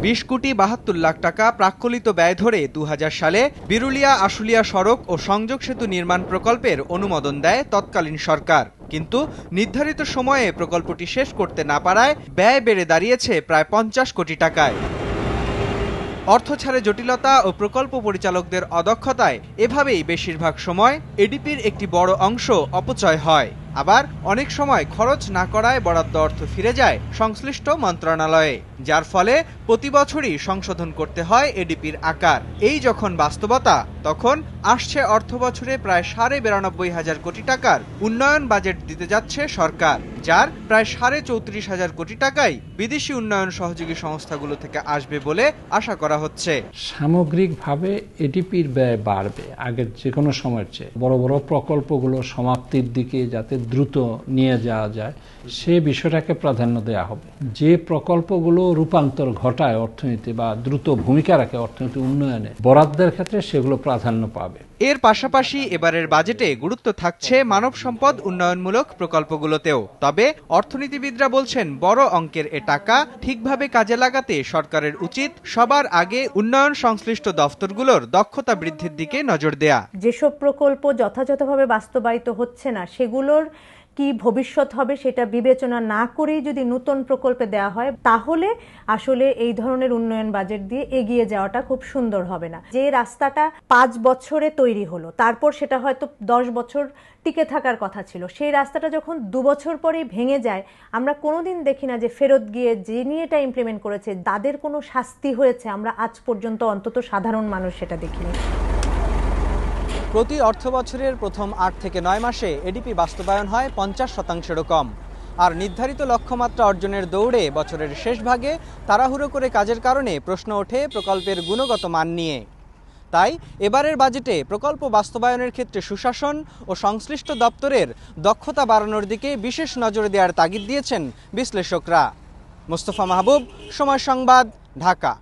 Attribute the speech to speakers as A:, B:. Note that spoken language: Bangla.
A: 20,72,00,000 টাকা প্রাক্কলিত ব্যয় ধরে 2000 সালে বিরুলিয়া-আশুলিয়া সড়ক ও সংযোগ সেতু নির্মাণ প্রকল্পের অনুমোদন দেয় তৎকালীন সরকার। কিন্তু নির্ধারিত সময়ে প্রকল্পটি শেষ করতে না পারায় ব্যয় বেড়ে দাঁড়িয়েছে প্রায় 50 কোটি টাকায়। অর্থ ছাড়ে জটিলতা ও প্রকল্প পরিচালকদের অদক্ষতায় এভাবেই বেশিরভাগ সময় এডিপির একটি বড় অংশ অপচয় হয়। আবার অনেক সময় খরচ না করায় বরাদ্দ অর্থ ফিরে যায় সংশ্লিষ্ট মন্ত্রণালয়ে, যার ফলে প্রতি বছরই সংশোধন করতে হয় এডিপির আকার। এই যখন বাস্তবতা, তখন আসছে অর্থবছরে প্রায় 92,500 কোটি টাকার উন্নয়ন বাজেট দিতে যাচ্ছে সরকার, যার প্রায় 34,500 কোটি টাকাই বিদেশি উন্নয়ন সহযোগী সংস্থাগুলো থেকে আসবে বলে আশা করা হচ্ছে।
B: সামগ্রিকভাবে এডিপির ব্যয় বাড়বে আগের যে কোনো সময়ের চেয়ে। বড় বড় প্রকল্পগুলো সমাপ্তির দিকে যাতে দ্রুত নিয়ে যাওয়া যায় সে বিষয়টাকে প্রাধান্য দেওয়া হবে। যে প্রকল্পগুলো রূপান্তর ঘটায় অর্থনীতি বা দ্রুত ভূমিকা রাখে অর্থনীতি উন্নয়নে, বরাদ্দের ক্ষেত্রে সেগুলো প্রাধান্য পাবে।
A: এর পাশাপাশি এবারের বাজেটে গুরুত্ব থাকছে মানব সম্পদ উন্নয়নমূলক প্রকল্পগুলোতেও। তবে অর্থনীতিবিদরা বলছেন, বড় অঙ্কের এ টাকা ঠিকভাবে কাজে লাগাতে সরকারের উচিত সবার আগে উন্নয়ন সংশ্লিষ্ট দফতরগুলোর দক্ষতা বৃদ্ধির দিকে নজর দেয়া।
C: যেসব প্রকল্প যথাযথভাবে বাস্তবায়িত হচ্ছে না সেগুলোর কি ভবিষ্যৎ হবে সেটা বিবেচনা না করেই যদি নতুন প্রকল্পে দেওয়া হয়, তাহলে আসলে এই ধরনের উন্নয়ন বাজেট দিয়ে এগিয়ে যাওয়াটা খুব সুন্দর হবে না। যে রাস্তাটা 5 বছরে তৈরি হলো, তারপর সেটা হয়তো 10 বছর টিকে থাকার কথা ছিল, সেই রাস্তাটা যখন 2 বছর পরেই ভেঙে যায়, আমরা কোনোদিন দেখি না যে ফেরত গিয়ে যে নিয়ে এটা ইমপ্লিমেন্ট করেছে তাদের কোনো শাস্তি হয়েছে। আমরা আজ পর্যন্ত অন্তত সাধারণ মানুষ সেটা দেখিনি।
A: প্রতি অর্থবছরের প্রথম 8 থেকে 9 মাসে এডিপি বাস্তবায়ন হয় 50%-এরও কম। আর নির্ধারিত লক্ষ্যমাত্রা অর্জনের দৌড়ে বছরের শেষ ভাগে তাড়াহুড়ো করে কাজের কারণে প্রশ্ন ওঠে প্রকল্পের গুণগত মান নিয়ে। তাই এবারের বাজেটে প্রকল্প বাস্তবায়নের ক্ষেত্রে সুশাসন ও সংশ্লিষ্ট দপ্তরের দক্ষতা বাড়ানোর দিকে বিশেষ নজর দেওয়ার তাগিদ দিয়েছেন বিশ্লেষকরা। মোস্তফা মাহবুব, সময় সংবাদ, ঢাকা।